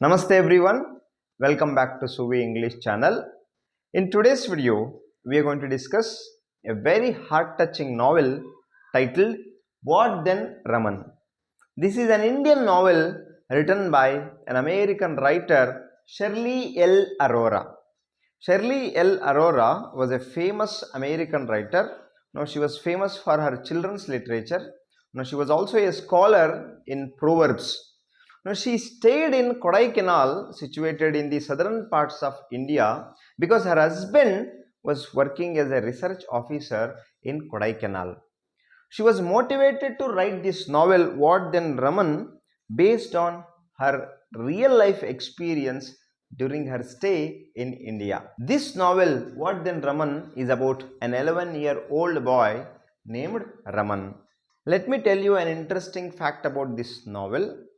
Namaste everyone, welcome back to Suvi English channel. In today's video, we are going to discuss a very heart-touching novel titled What Then Raman. This is an Indian novel written by an American writer, Shirley L. Arora. Shirley L. Arora was a famous American writer. Now she was famous for her children's literature. Now she was also a scholar in Proverbs. Now she stayed in Kodaikanal, situated in the southern parts of India, because her husband was working as a research officer in Kodaikanal. She was motivated to write this novel, What Then Raman, based on her real life experience during her stay in India. This novel, What Then Raman, is about an 11-year-old boy named Raman. Let me tell you an interesting fact about this novel.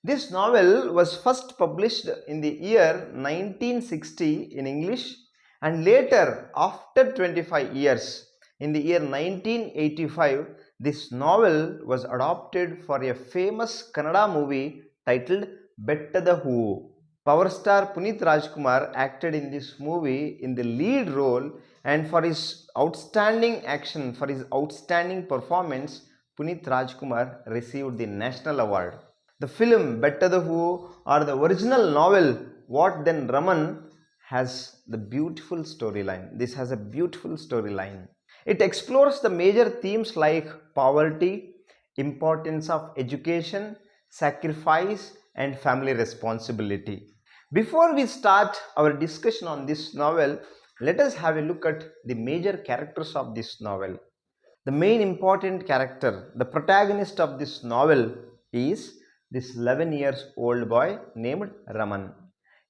This novel was first published in the year 1960 in English, and later, after 25 years, in the year 1985, this novel was adopted for a famous Kannada movie titled Bettada Hoovu. Power star Punit Rajkumar acted in this movie in the lead role, and for his outstanding action, for his outstanding performance, Punit Rajkumar received the National Award. The film Bettada Hoovu or the original novel What Then Raman has the beautiful storyline. This has a beautiful storyline. It explores the major themes like poverty, importance of education, sacrifice, and family responsibility. Before we start our discussion on this novel, let us have a look at the major characters of this novel. The main important character, the protagonist of this novel is this 11 years old boy named Raman.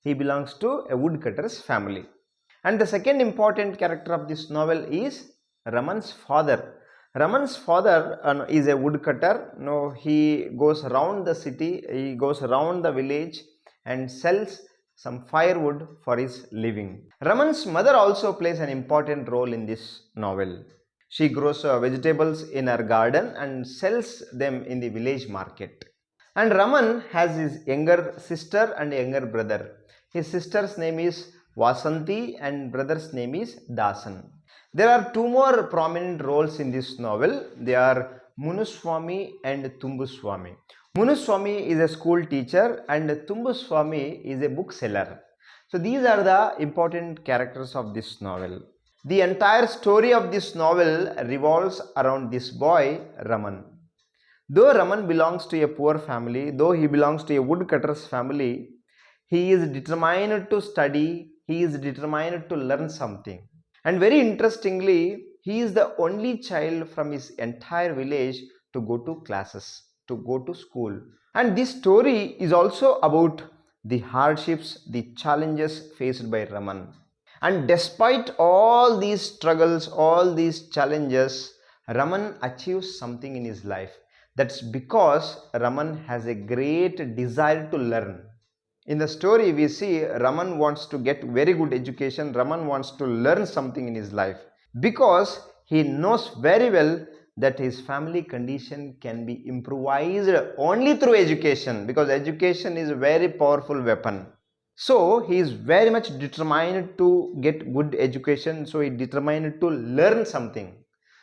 He belongs to a woodcutter's family. And the second important character of this novel is Raman's father. Raman's father is a woodcutter. No, he goes around the city, he goes around the village and sells some firewood for his living. Raman's mother also plays an important role in this novel. She grows vegetables in her garden and sells them in the village market. And Raman has his younger sister and younger brother. His sister's name is Vasanti and brother's name is Dasan. There are two more prominent roles in this novel. They are Munuswami and Tumbuswami. Munuswami is a school teacher and Tumbuswami is a bookseller. So these are the important characters of this novel. The entire story of this novel revolves around this boy Raman. Though Raman belongs to a poor family, though he belongs to a woodcutter's family, he is determined to study, he is determined to learn something. And very interestingly, he is the only child from his entire village to go to classes, to go to school. And this story is also about the hardships, the challenges faced by Raman. And despite all these struggles, all these challenges, Raman achieves something in his life. That's because Raman has a great desire to learn. In the story, we see Raman wants to get very good education. Raman wants to learn something in his life because he knows very well that his family condition can be improvised only through education, because education is a very powerful weapon. So he is very much determined to get good education. So he is determined to learn something.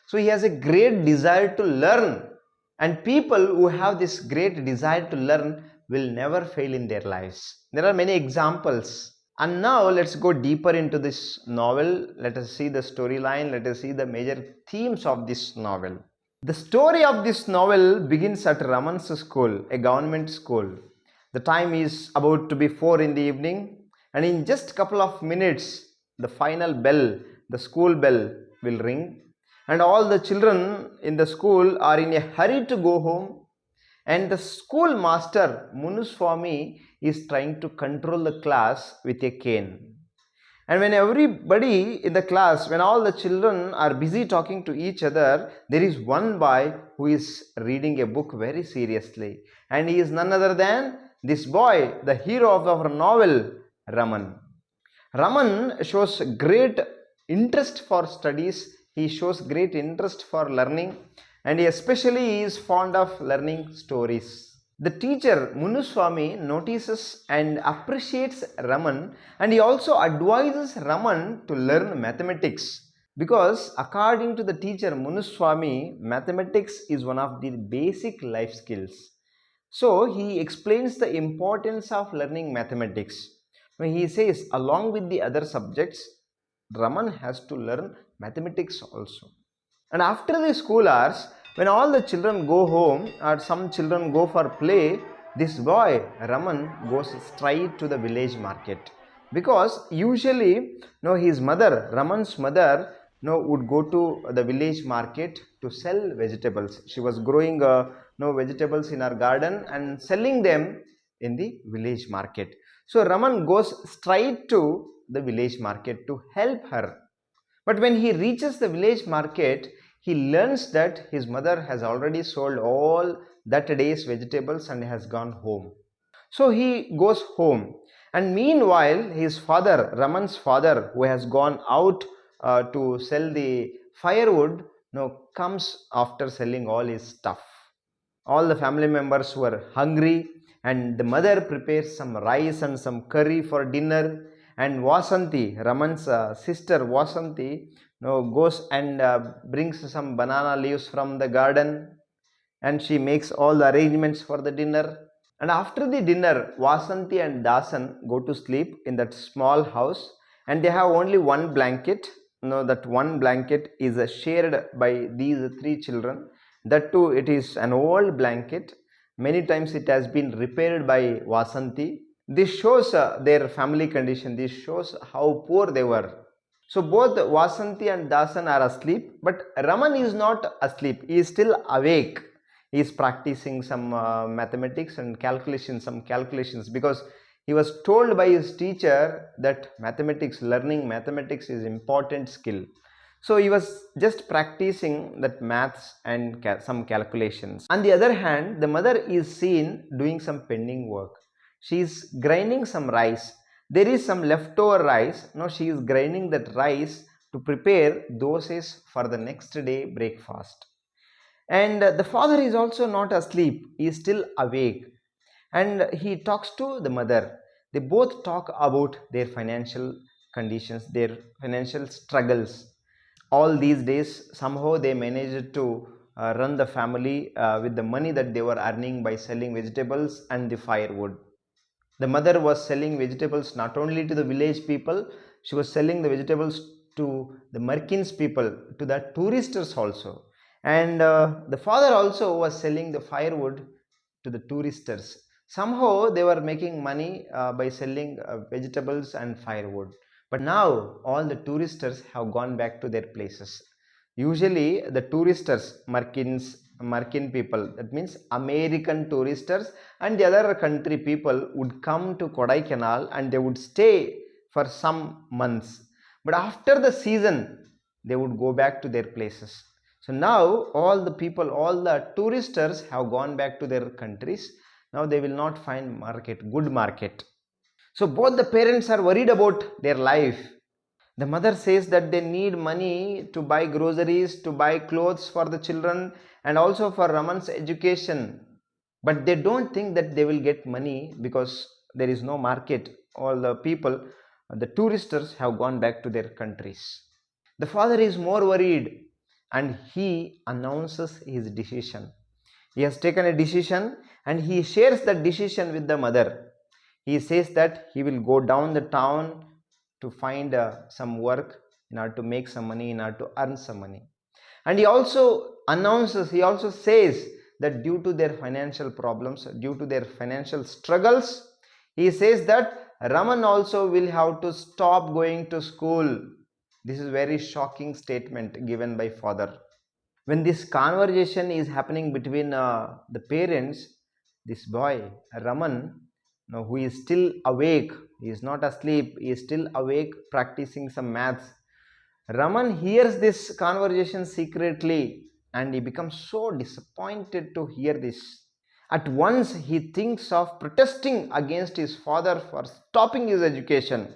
So he has a great desire to learn. And people who have this great desire to learn will never fail in their lives. There are many examples. And now let's go deeper into this novel. Let us see the storyline. Let us see the major themes of this novel. The story of this novel begins at Raman's school, a government school. The time is about to be 4 in the evening, and in just a couple of minutes, the final bell, the school bell, will ring. And all the children in the school are in a hurry to go home, and the school master Munuswami is trying to control the class with a cane. And when everybody in the class, when all the children are busy talking to each other, there is one boy who is reading a book very seriously, and he is none other than this boy, the hero of our novel, Raman. Raman shows great interest for studies. He shows great interest for learning, and he especially is fond of learning stories. The teacher Munuswami notices and appreciates Raman, and he also advises Raman to learn mathematics because according to the teacher Munuswami, mathematics is one of the basic life skills. So he explains the importance of learning mathematics. When he says along with the other subjects, Raman has to learn mathematics also. And after the school hours, when all the children go home or some children go for play, this boy Raman goes straight to the village market because usually his mother, Raman's mother, would go to the village market to sell vegetables. She was growing vegetables in her garden and selling them in the village market. So Raman goes straight to the village market to help her. But when he reaches the village market, he learns that his mother has already sold all that day's vegetables and has gone home. So he goes home, and meanwhile his father, Raman's father, who has gone out to sell the firewood, comes after selling all his stuff. All the family members were hungry, and the mother prepares some rice and some curry for dinner. And Vasanti, Raman's sister Vasanti, goes and brings some banana leaves from the garden, and she makes all the arrangements for the dinner. And after the dinner, Vasanti and Dasan go to sleep in that small house, and they have only one blanket. That one blanket is shared by these three children. That too, it is an old blanket. Many times it has been repaired by Vasanti. This shows their family condition. This shows how poor they were. So both Vasanti and Dasan are asleep, but Raman is not asleep. He is still awake. He is practicing some mathematics and some calculations, because he was told by his teacher that learning mathematics is important skill. So he was just practicing that maths and some calculations. On the other hand, the mother is seen doing some pending work. She is grinding some rice. There is some leftover rice. Now she is grinding that rice to prepare dosas for the next day breakfast. And the father is also not asleep. He is still awake, and he talks to the mother. They both talk about their financial conditions, their financial struggles. All these days somehow they managed to run the family with the money that they were earning by selling vegetables and the firewood. The mother was selling vegetables not only to the village people, she was selling the vegetables to the merchants people, to the tourists also. And the father also was selling the firewood to the tourists. Somehow they were making money by selling vegetables and firewood. But now all the tourists have gone back to their places. Usually the tourists, Merkin people, that means American tourists and the other country people would come to Kodaikanal and they would stay for some months. But after the season, they would go back to their places. So now all the people, all the tourists have gone back to their countries. Now they will not find good market. So both the parents are worried about their life. The mother says that they need money to buy groceries, to buy clothes for the children, and also for Raman's education. But they don't think that they will get money because there is no market. All the people, the tourists have gone back to their countries. The father is more worried, and he announces his decision. He has taken a decision and he shares that decision with the mother. He says that he will go down the town to find some work in order to make some money, in order to earn some money. And he also says that due to their financial problems, due to their financial struggles, he says that Raman also will have to stop going to school. This is a very shocking statement given by father. When this conversation is happening between the parents, this boy Raman, who is still awake, he is not asleep, he is still awake practicing some maths. Raman hears this conversation secretly, and he becomes so disappointed to hear this. At once he thinks of protesting against his father for stopping his education.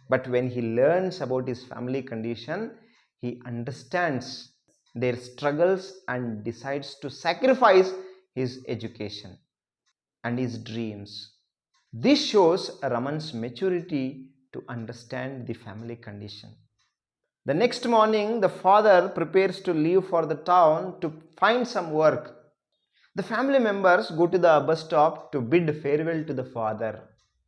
But when he learns about his family condition, he understands their struggles and decides to sacrifice his education. and his dreams. This shows Raman's maturity to understand the family condition. The next morning, the father prepares to leave for the town to find some work. The family members go to the bus stop to bid farewell to the father.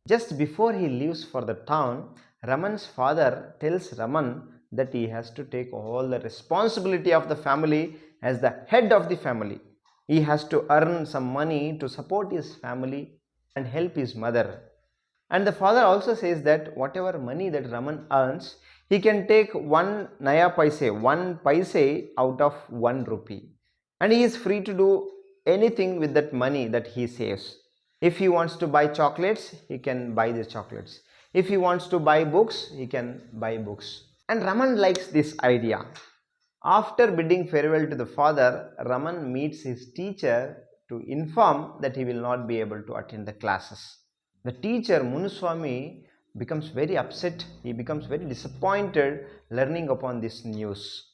Just before he leaves for the town, Raman's father tells Raman that he has to take all the responsibility of the family as the head of the family. He has to earn some money to support his family and help his mother. And the father also says that whatever money that Raman earns, he can take one paise out of 1 rupee. And he is free to do anything with that money that he saves. If he wants to buy chocolates, he can buy the chocolates. If he wants to buy books, he can buy books. And Raman likes this idea. After bidding farewell to the father, Raman meets his teacher to inform that he will not be able to attend the classes. The teacher Munuswami becomes very upset. He becomes very disappointed learning upon this news.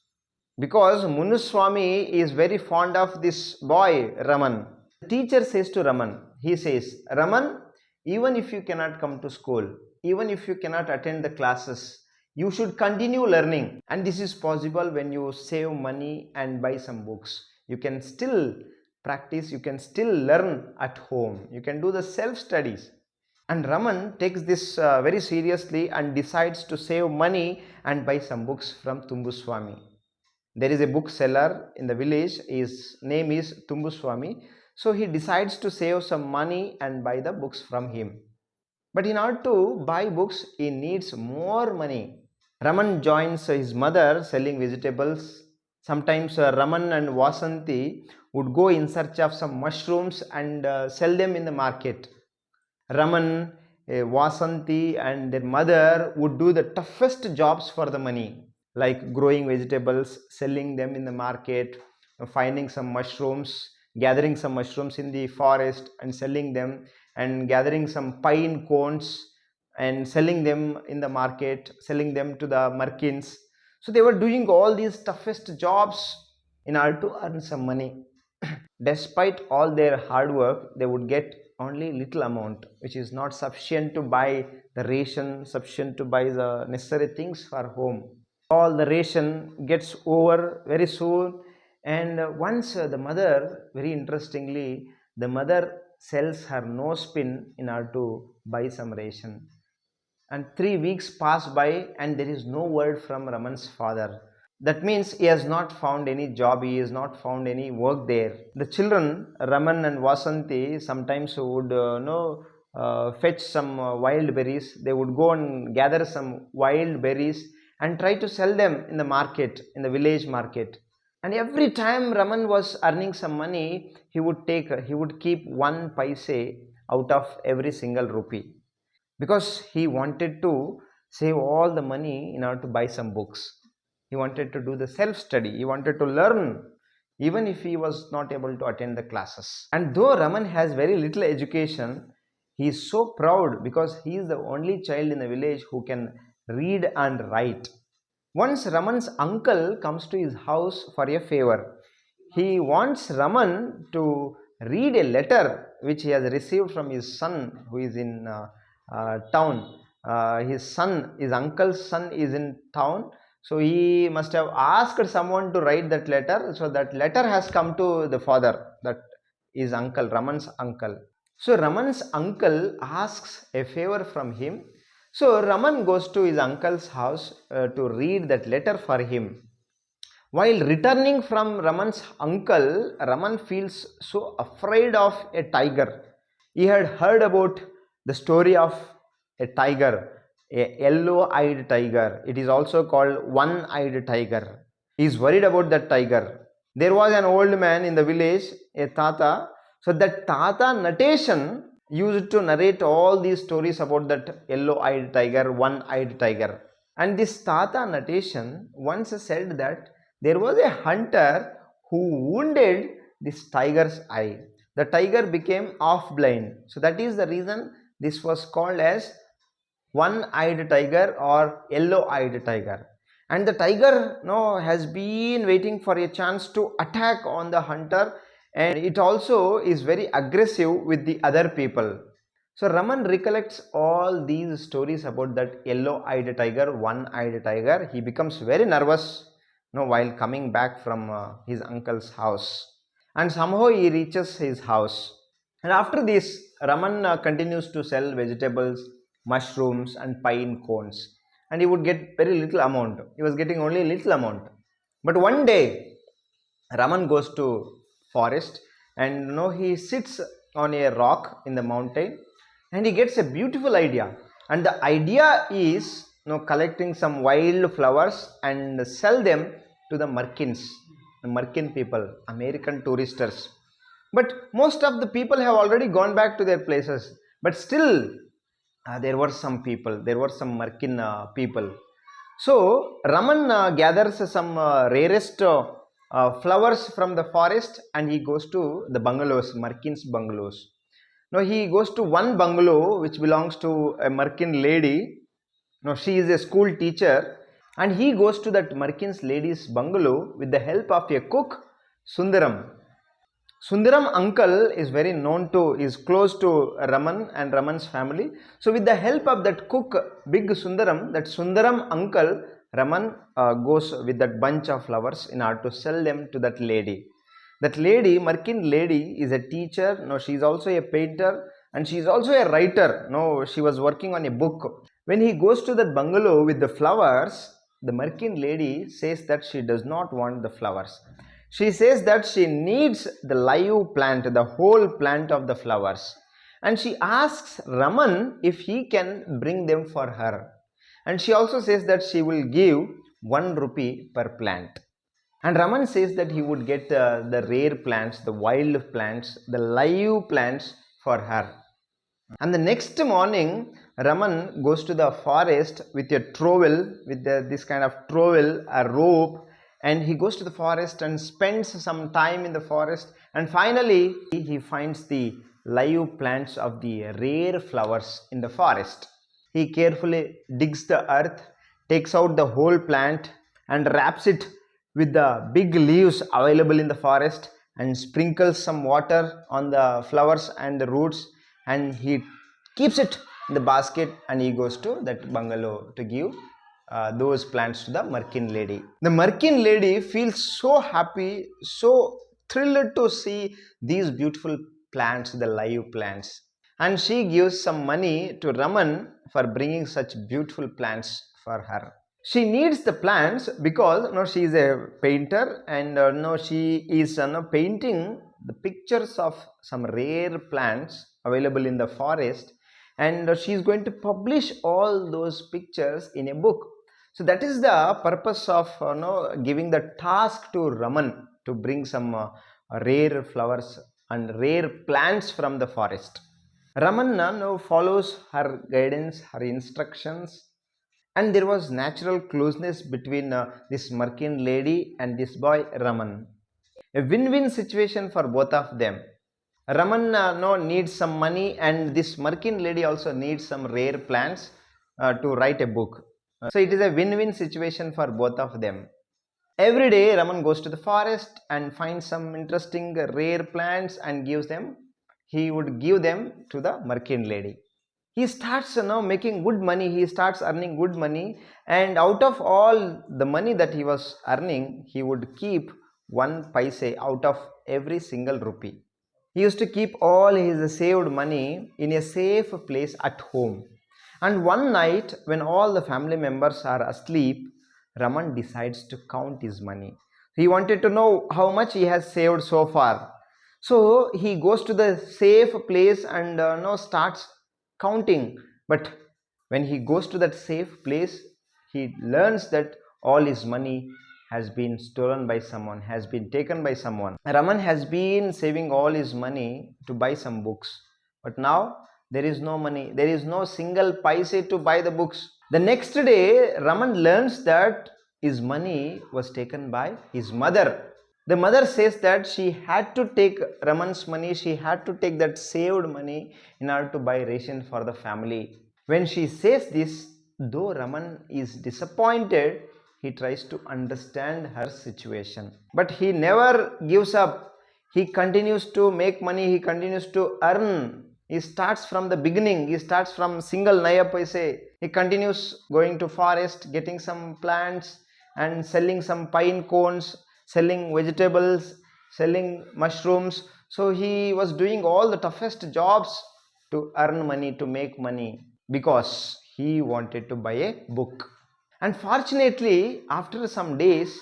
Because Munuswami is very fond of this boy Raman. The teacher says to Raman, he says, Raman, even if you cannot come to school, even if you cannot attend the classes, you should continue learning. And this is possible when you save money and buy some books. You can still practice, you can still learn at home. You can do the self-studies. And Raman takes this very seriously and decides to save money and buy some books from Tumbuswami. There is a bookseller in the village, his name is Tumbuswami. So he decides to save some money and buy the books from him. But in order to buy books, he needs more money. Raman joins his mother selling vegetables. Sometimes Raman and Vasanti would go in search of some mushrooms and sell them in the market. Raman, Vasanti and their mother would do the toughest jobs for the money, like growing vegetables, selling them in the market, finding some mushrooms, gathering some mushrooms in the forest and selling them, and gathering some pine cones and selling them in the market, selling them to the merchants. So they were doing all these toughest jobs in order to earn some money. Despite all their hard work, they would get only little amount, which is not sufficient to buy the ration, sufficient to buy the necessary things for home. All the ration gets over very soon, and once the mother, very interestingly, the mother sells her nose pin in order to buy some ration. And 3 weeks pass by and there is no word from Raman's father. That means he has not found any job, he has not found any work there. The children, Raman and Vasanti, sometimes would fetch some wild berries. They would go and gather some wild berries and try to sell them in the market, in the village market. And every time Raman was earning some money, he would keep 1 paise out of every single rupee, because he wanted to save all the money in order to buy some books. He wanted to do the self-study. He wanted to learn even if he was not able to attend the classes. And though Raman has very little education, he is so proud because he is the only child in the village who can read and write. Once Raman's uncle comes to his house for a favor. He wants Raman to read a letter which he has received from his son who is in town. His uncle's son is in town. So he must have asked someone to write that letter. So that letter has come to the father, that is uncle, Raman's uncle. So Raman's uncle asks a favor from him. So Raman goes to his uncle's house to read that letter for him. While returning from Raman's uncle, Raman feels so afraid of a tiger. He had heard about the story of a tiger, a yellow-eyed tiger. It is also called one-eyed tiger. He is worried about that tiger. There was an old man in the village, a Tata. So that Tata Nateshan used to narrate all these stories about that yellow-eyed tiger, one-eyed tiger. And this Tata Nateshan once said that there was a hunter who wounded this tiger's eye. The tiger became half blind. So that is the reason this was called as one-eyed tiger or yellow-eyed tiger. And the tiger has been waiting for a chance to attack on the hunter, and it also is very aggressive with the other people. So Raman recollects all these stories about that yellow-eyed tiger, one-eyed tiger. He becomes very nervous, while coming back from his uncle's house, and somehow he reaches his house. And after this, Raman continues to sell vegetables, mushrooms, and pine cones, and he would get very little amount. He was getting only little amount. But one day, Raman goes to forest, and he sits on a rock in the mountain, and he gets a beautiful idea. And the idea is collecting some wild flowers and sell them to the Merkins, the Merkin people, American tourists. But most of the people have already gone back to their places. But still, there were some people, there were some Merkin people. So Raman gathers some rarest flowers from the forest, and he goes to the bungalows, Merkin's bungalows. Now he goes to one bungalow which belongs to a Merkin lady. Now she is a school teacher, and he goes to that Merkin's lady's bungalow with the help of a cook, Sundaram. Sundaram uncle is very known to, is close to Raman and Raman's family. So with the help of that cook, big Sundaram, that Sundaram uncle, Raman goes with that bunch of flowers in order to sell them to that lady. That lady, Merkin lady, is a teacher. No, she is also a painter, and she is also a writer. No, she was working on a book. When he goes to that bungalow with the flowers, the Merkin lady says that she does not want the flowers. She says that she needs the live plant, the whole plant of the flowers. And she asks Raman if he can bring them for her. And she also says that she will give 1 rupee per plant. And Raman says that he would get the rare plants, the wild plants, the live plants for her. And the next morning, Raman goes to the forest with a trowel, with this kind of trowel, a rope, and he goes to the forest and spends some time in the forest, and finally he finds the live plants of the rare flowers in the forest. He carefully digs the earth, takes out the whole plant, and wraps it with the big leaves available in the forest, and sprinkles some water on the flowers and the roots, and he keeps it in the basket, and he goes to that bungalow to give those plants to the Merkin lady. The Merkin lady feels so happy, so thrilled to see these beautiful plants, the live plants, and she gives some money to Raman for bringing such beautiful plants for her. She needs the plants because she is a painter, and she is painting the pictures of some rare plants available in the forest, and she is going to publish all those pictures in a book. So that is the purpose of giving the task to Raman to bring some rare flowers and rare plants from the forest. Raman now follows her guidance, her instructions, and there was natural closeness between this Merkin lady and this boy Raman. A win-win situation for both of them. Raman needs some money, and this Merkin lady also needs some rare plants to write a book. So it is a win-win situation for both of them. Every day Raman goes to the forest and finds some interesting rare plants and gives them. He would give them to the Merkin lady. He starts making good money. He starts earning good money, and out of all the money that he was earning, he would keep 1 paise out of every single rupee. He used to keep all his saved money in a safe place at home. And one night, when all the family members are asleep, Raman decides to count his money. He wanted to know how much he has saved so far. So he goes to the safe place and starts counting. But when he goes to that safe place, he learns that all his money has been stolen by someone, has been taken by someone. Raman has been saving all his money to buy some books, but now there is no money. There is no single paise to buy the books. The next day, Raman learns that his money was taken by his mother. The mother says that she had to take Raman's money, she had to take that saved money in order to buy ration for the family. When she says this, though Raman is disappointed, he tries to understand her situation. But he never gives up. He continues to make money, he continues to earn. He starts from the beginning, he starts from single naya paise. He continues going to forest, getting some plants and selling some pine cones, selling vegetables, selling mushrooms. So he was doing all the toughest jobs to earn money, to make money, because he wanted to buy a book. And fortunately, after some days,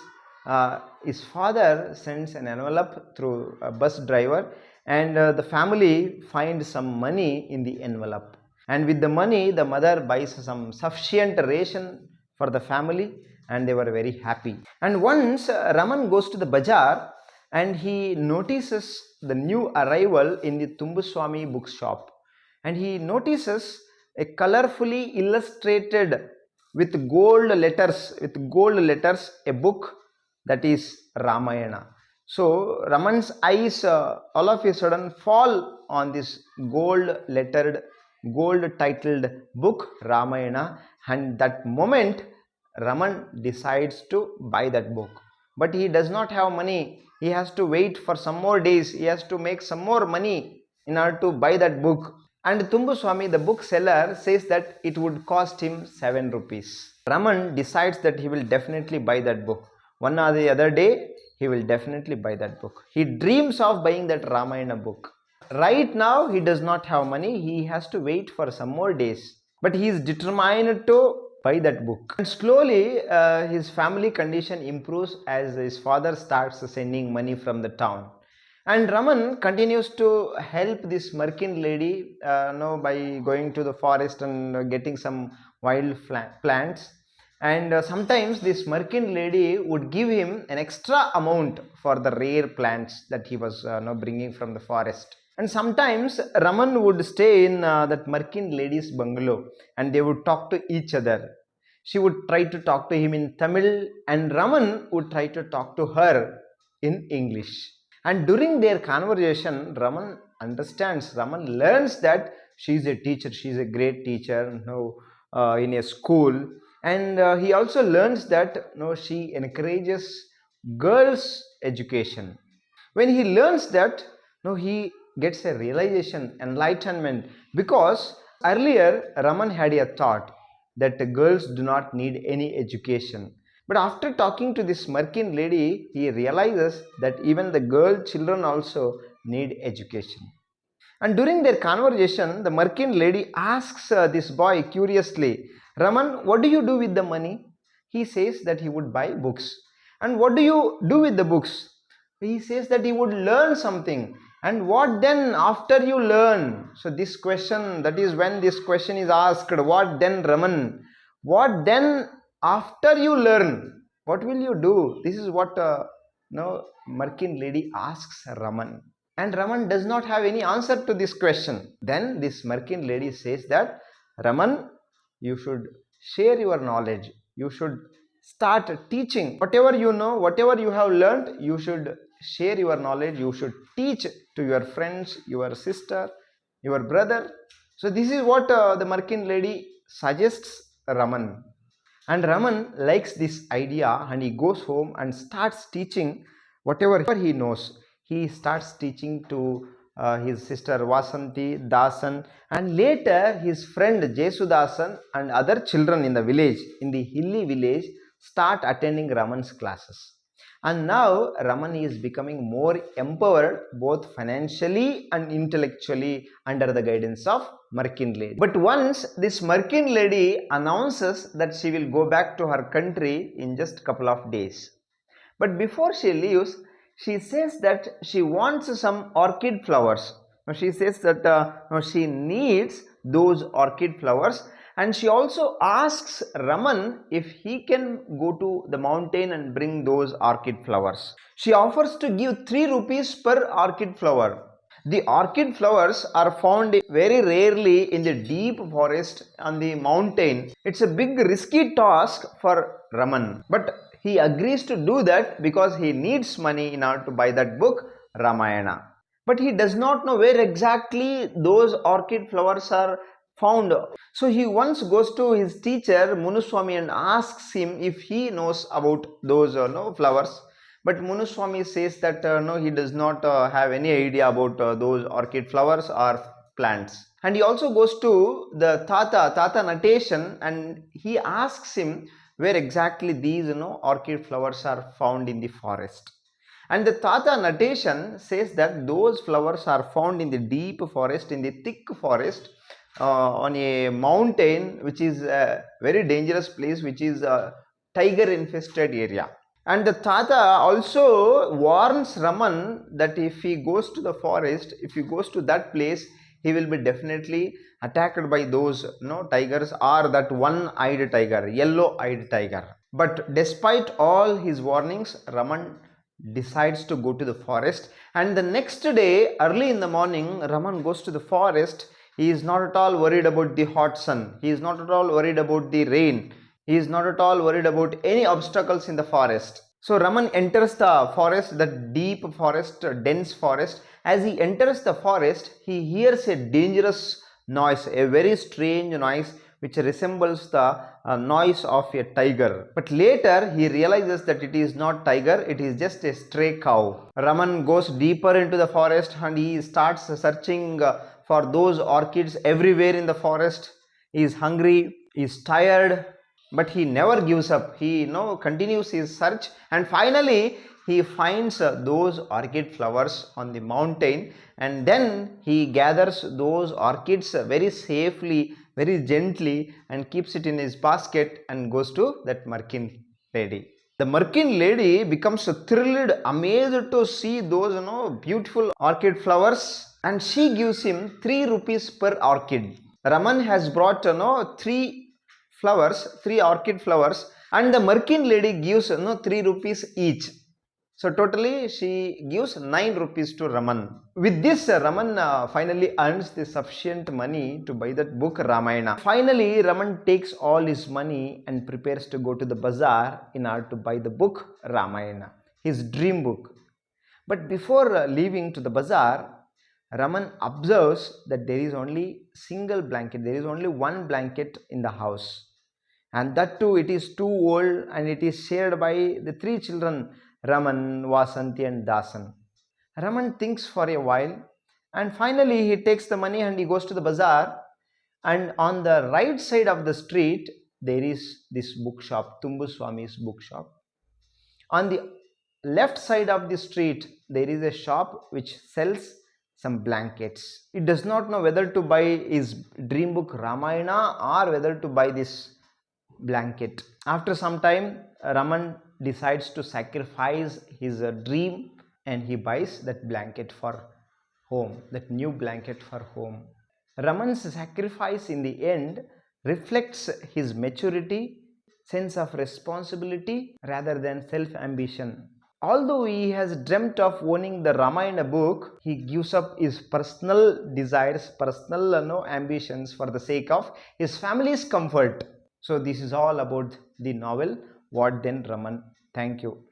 his father sends an envelope through a bus driver, and the family finds some money in the envelope. And with the money, the mother buys some sufficient ration for the family, and they were very happy. And once Raman goes to the bazaar, and he notices the new arrival in the Tumbuswamy bookshop, and he notices a colorfully illustrated with gold letters a book that is Ramayana. So Raman's eyes all of a sudden fall on this gold titled book Ramayana, and that moment Raman decides to buy that book. But he does not have money. He has to wait for some more days. He has to make some more money in order to buy that book. And Tumbuswamy, the bookseller, says that it would cost him 7 rupees. Raman decides that he will definitely buy that book. One or the other day, he will definitely buy that book. He dreams of buying that Ramayana book. Right now, he does not have money. He has to wait for some more days. But he is determined to buy that book. And slowly, his family condition improves as his father starts sending money from the town. And Raman continues to help this merkin lady by going to the forest and getting some wild plants. And sometimes this merkin lady would give him an extra amount for the rare plants that he was bringing from the forest. And sometimes Raman would stay in that merkin lady's bungalow, and they would talk to each other. She would try to talk to him in Tamil, and Raman would try to talk to her in English. And during their conversation, Raman learns that she is a teacher, she is a great teacher in a school. And he also learns that she encourages girls' education. When he learns that, he gets a realization, enlightenment, because earlier Raman had a thought that girls do not need any education. But after talking to this merkin lady, he realizes that even the girl children also need education. And during their conversation, the merkin lady asks this boy curiously, Raman, what do you do with the money? He says that he would buy books. And what do you do with the books? He says that he would learn something. And what then after you learn? So this question, that is when this question is asked, what then, Raman? What then after you learn? What will you do? This is what merkin lady asks Raman. And Raman does not have any answer to this question. Then this merkin lady says that, Raman, you should share your knowledge. You should start teaching. Whatever you know, whatever you have learned, you should share your knowledge. You should teach to your friends, your sister, your brother. So this is what the merkin lady suggests Raman. And Raman likes this idea, and he goes home and starts teaching whatever he knows. He starts teaching to his sister Vasanti, Dasan, and later his friend Jesudasan and other children in the village, in the hilly village, start attending Raman's classes. And now Raman is becoming more empowered both financially and intellectually under the guidance of merkin lady. But once this merkin lady announces that she will go back to her country in just a couple of days. But before she leaves, she says that she wants some orchid flowers. She says that she needs those orchid flowers, and she also asks Raman if he can go to the mountain and bring those orchid flowers. She offers to give 3 rupees per orchid flower. The orchid flowers are found very rarely in the deep forest on the mountain. It's a big risky task for Raman, but he agrees to do that because he needs money in order to buy that book Ramayana. But he does not know where exactly those orchid flowers are found. So he once goes to his teacher Munuswamy and asks him if he knows about those flowers. But Munuswami says that no, he does not have any idea about those orchid flowers or plants. And he also goes to the Tata Natation, and he asks him where exactly these orchid flowers are found in the forest. And the Tata Natation says that those flowers are found in the deep forest, in the thick forest, on a mountain, which is a very dangerous place, which is a tiger infested area. And the Tata also warns Raman that if he goes to the forest, if he goes to that place, he will be definitely attacked by those tigers, or that one-eyed tiger, yellow-eyed tiger. But despite all his warnings, Raman decides to go to the forest. And the next day, early in the morning, Raman goes to the forest. He is not at all worried about the hot sun. He is not at all worried about the rain. He is not at all worried about any obstacles in the forest. So Raman enters the forest, the deep forest, dense forest. As he enters the forest, he hears a dangerous noise, a very strange noise which resembles the noise of a tiger. But later he realizes that it is not tiger, it is just a stray cow. Raman goes deeper into the forest and he starts searching for those orchids everywhere in the forest. He is hungry, he is tired, but he never gives up. He continues his search, and finally he finds those orchid flowers on the mountain, and then he gathers those orchids very safely, very gently, and keeps it in his basket and goes to that Merkin lady. The Merkin lady becomes thrilled, amazed to see those beautiful orchid flowers, and she gives him 3 rupees per orchid. Raman has brought 3 orchid flowers, and the Merkin lady gives 3 rupees each. So totally she gives 9 rupees to Raman. With this, Raman finally earns the sufficient money to buy that book Ramayana. Finally, Raman takes all his money and prepares to go to the bazaar in order to buy the book Ramayana, his dream book. But before leaving to the bazaar, Raman observes that there is only single blanket. There is only one blanket in the house. And that too, it is too old, and it is shared by the 3 children, Raman, Vasanti and Dasan. Raman thinks for a while, and finally he takes the money and he goes to the bazaar. And on the right side of the street, there is this bookshop, Tumbu Swami's bookshop. On the left side of the street, there is a shop which sells some blankets. He does not know whether to buy his dream book Ramayana or whether to buy this blanket. After some time, Raman decides to sacrifice his dream, and he buys that blanket for home, that new blanket for home. Raman's sacrifice in the end reflects his maturity, sense of responsibility rather than self-ambition. Although he has dreamt of owning the Ramayana book, he gives up his personal desires, personal ambitions for the sake of his family's comfort. So this is all about the novel What Then Raman. Thank you.